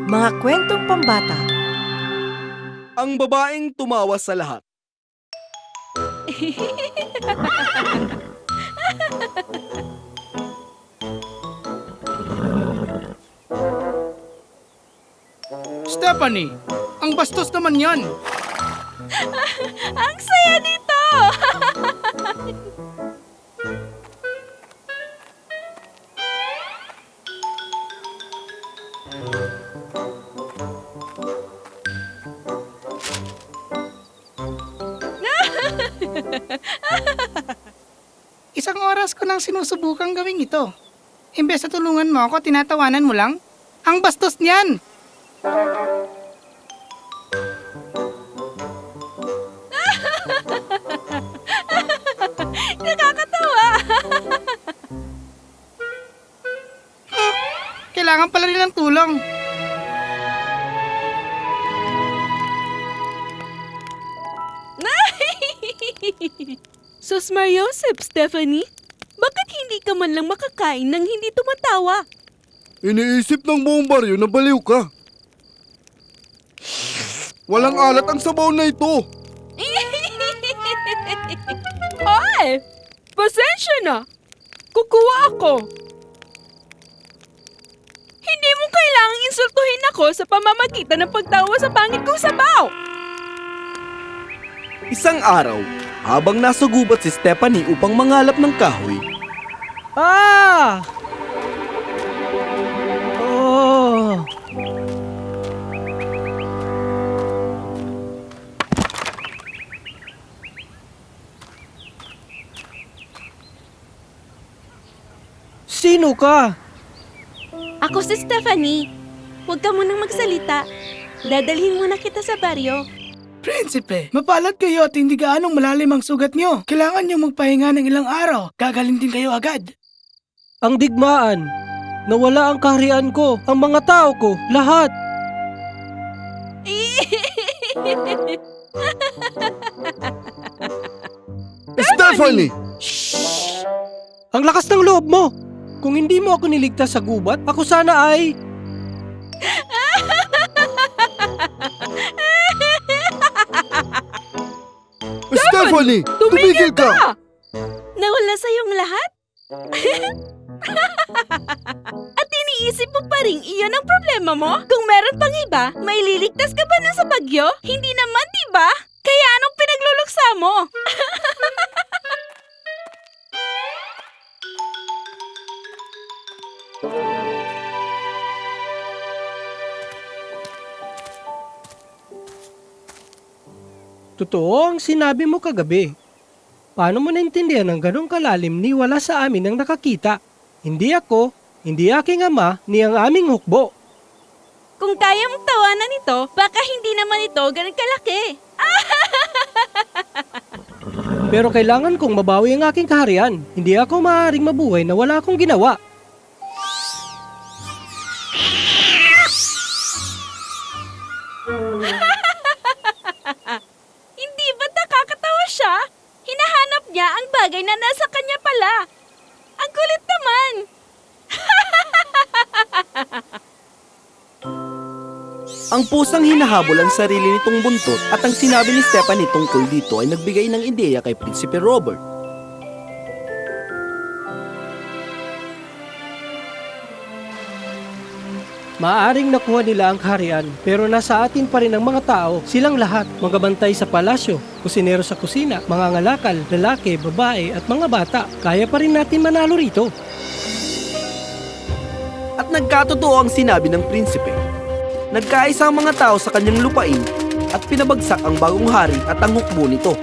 Mga kwentong pambata. Ang babaeng tumawa sa lahat. Stephanie, ang bastos naman yan. Ang saya nito! Isang oras ko nang sinusubukang gawin ito. Imbes na tulungan mo ako, tinatawanan mo lang. Ang bastos niyan! Nakakatawa! Kailangan pala rin ng tulong. Sus Mariosep, Stephanie, bakit hindi ka man lang makakain nang hindi tumatawa? Iniisip ng buong baryo na baliw ka. Walang alat ang sabaw na ito. Ay! Pasensya na! Kukuha ako! Hindi mo kailangang insultuhin ako sa pamamagitan ng pagtawa sa pangit kong sabaw! Isang araw, habang nasa gubat si Stephanie upang mangalap ng kahoy, Ah! Oh! Sino ka? Ako si Stephanie. Huwag ka munang magsalita. Dadalhin muna kita sa baryo. Prinsipe, mapalad kayo at hindi gaanong malalim ang sugat niyo. Kailangan niyo magpahinga ng ilang araw. Gagaling din kayo agad. Ang digmaan. Nawala ang kaharian ko, ang mga tao ko, lahat. Stephanie! Ang lakas ng loob mo. Kung hindi mo ako niligtas sa gubat, ako sana ay... Stephanie! Tumigil ka! Nawala sa'yong lahat? At iniisip mo pa rin iyon ang problema mo? Kung meron pang iba, may liligtas ka ba nun sa bagyo? Hindi naman, di ba? Kaya anong pinagluluksa mo? Totoo ang sinabi mo kagabi. Paano mo naintindihan ang ganong kalalim ni wala sa amin ang nakakita? Hindi ako, hindi aking ama, ni ang aming hukbo. Kung kaya mong tawanan ito, baka hindi naman ito ganun kalaki. Pero kailangan kong mabawi ang aking kaharian. Hindi ako maaaring mabuhay na wala akong ginawa. Hindi ba't nakakatawa siya? Hinahanap niya ang bagay na nasa kanya pala. Ang kulit naman! Ang pusang hinahabol ang sarili nitong buntot at ang sinabi ni Stephanie tungkol dito ay nagbigay ng ideya kay Prinsipe Robert. Maaaring nakuha nila ang kaharian, pero nasa atin pa rin ang mga tao, silang lahat, mga bantay sa palasyo, kusinero sa kusina, mga ngalakal, lalaki, babae at mga bata. Kaya pa rin natin manalo rito. At nagkatotoo ang sinabi ng prinsipe. Nagkaisa ang mga tao sa kanyang lupain at pinabagsak ang bagong hari at ang hukbo nito.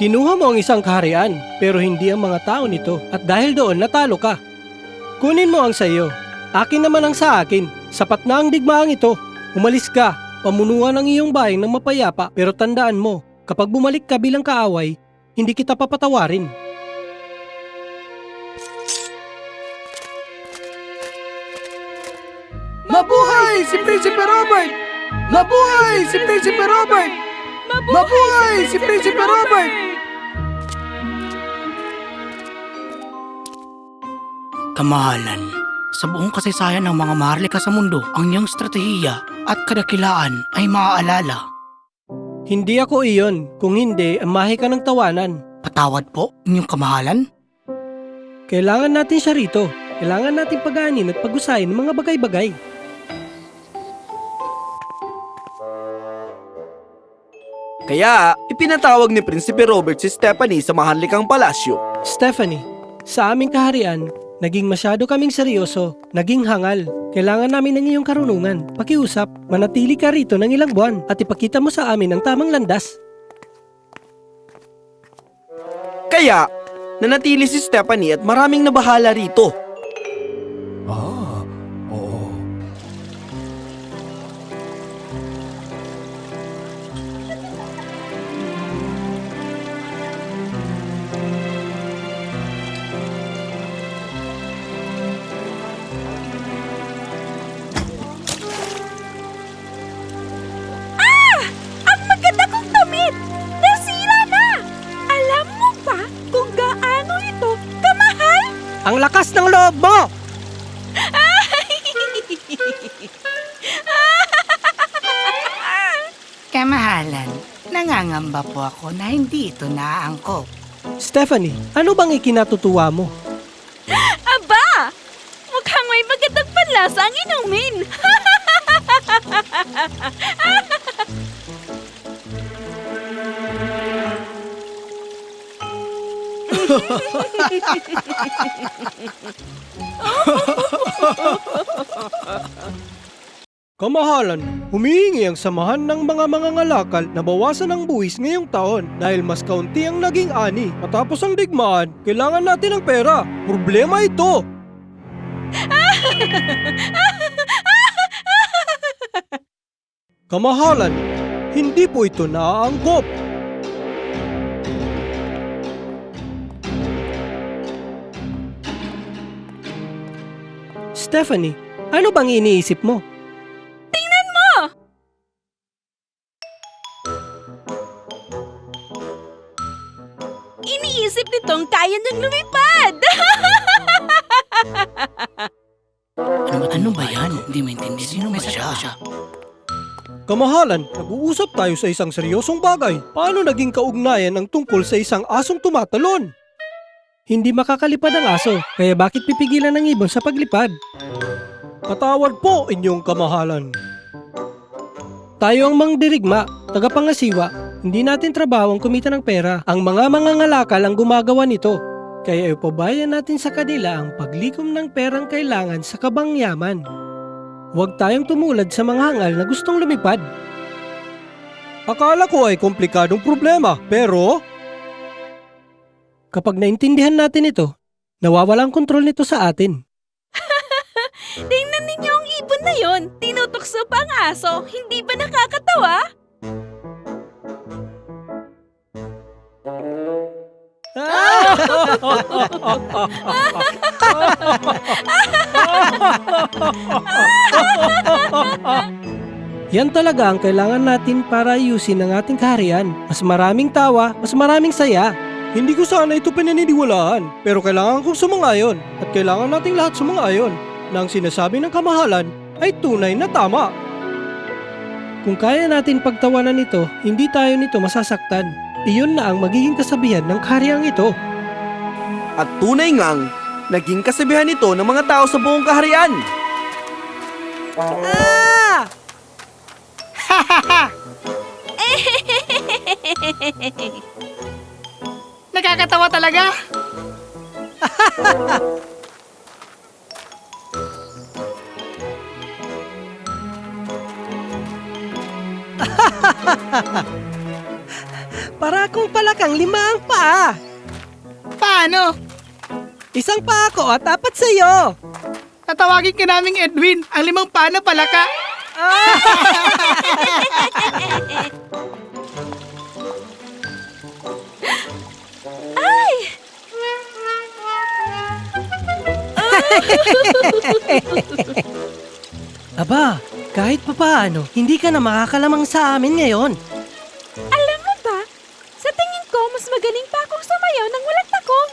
Kinuha mo ang isang kaharian, pero hindi ang mga tao nito. At dahil doon, natalo ka. Kunin mo ang sa iyo. Akin naman ang sa akin. Sapat na ang digmaang ito. Umalis ka. Pamunuan ang iyong bayan ng mapayapa. Pero tandaan mo, kapag bumalik ka bilang kaaway, hindi kita papatawarin. Mabuhay si Prinsipe Robert! Mabuhay si Prinsipe Robert! Mabuhay si Prinsipe Robert! Kamahalan, sa buong kasaysayan ng mga maharlika sa mundo, ang iyong estratehiya at kadakilaan ay maaalala. Hindi ako iyon. Kung hindi, amahe ka ng tawanan. Patawad po, inyong kamahalan? Kailangan natin siya rito. Kailangan natin pagaanin at pag-usayin ng mga bagay-bagay. Kaya, ipinatawag ni Prinsipe Robert si Stephanie sa maharlikang palasyo. Stephanie, sa aming kaharian, naging masyado kaming seryoso, naging hangal. Kailangan namin ng iyong karunungan. Pakiusap, manatili ka rito ng ilang buwan at ipakita mo sa amin ang tamang landas. Kaya, nanatili si Stephanie at maraming nabahala rito. Ang maganda kong damit! Nasira na! Alam mo ba kung gaano ito kamahal? Ang lakas ng loob mo! Kamahalan, nangangamba po ako na hindi ito naaangkop. Stephanie, ano bang ikinatutuwa mo? Aba! Mukhang may magandang panlasa ang inumin! Kamahalan, humihingi ang samahan ng mga mangangalakal na bawasan ang buwis ngayong taon dahil mas kaunti ang naging ani. Matapos ang digmaan, kailangan natin ng pera. Problema ito! Kamahalan, hindi po ito naaangkop. Stephanie, ano bang iniisip mo? Iniisip nitong kaya niyang lumipad! Ano ba yan? Hindi maintindihan. Sino ba siya? Kamahalan, nag-uusap tayo sa isang seryosong bagay. Paano naging kaugnayan ang tungkol sa isang asong tumatalon? Hindi makakalipad ang aso, kaya bakit pipigilan ng ibon sa paglipad? Patawad po inyong kamahalan. Tayo ang mangdirigma, tagapangasiwa. Hindi natin trabaho ang kumita ng pera. Ang mga mangangalakal ang gumagawa nito. Kaya ipabayan natin sa kanila ang paglikom ng perang kailangan sa kabangyaman. Huwag tayong tumulad sa mga hangal na gustong lumipad. Akala ko ay komplikadong problema, pero kapag naintindihan natin ito, nawawala ang kontrol nito sa atin. Tingnan ninyo ang ibon na yon. Tinutukso pa ang aso. Hindi ba nakakatawa? Yan talaga ang kailangan natin para ayusin ang ating kaharian. Mas maraming tawa, mas maraming saya. Hindi ko sana ito pinaniniwalaan, pero kailangan kong sumang-ayon at kailangan nating lahat sumang-ayon na ang sinasabi ng kamahalan ay tunay na tama. Kung kaya natin pagtawanan ito, hindi tayo nito masasaktan. Iyon na ang magiging kasabihan ng kahariang ito. At tunay ngang naging kasabihan ito ng mga tao sa buong kaharian. Nakakatawa talaga! Para akong palakang 5 ang paa. Paano? Isang paa ko at 4 sa'yo. Tatawagin ka naming Edwin, ang 5 paa na palaka. Aba, kahit papaano, hindi ka na makakalamang sa amin ngayon. Alam mo ba, sa tingin ko, mas magaling pa akong sumayaw nang walang takong.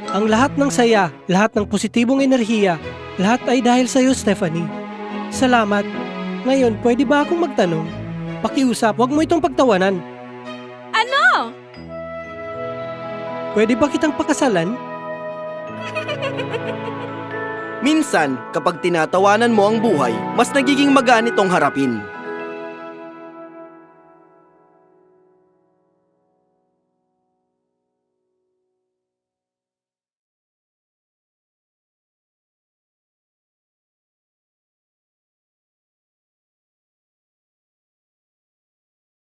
Ang lahat ng saya, lahat ng positibong enerhiya, lahat ay dahil sa'yo, Stephanie. Salamat. Ngayon, pwede ba akong magtanong? Pakiusap, wag mo itong pagtawanan. Ano? Pwede ba kitang pakasalan? Minsan, kapag tinatawanan mo ang buhay, mas nagiging magaan itong harapin.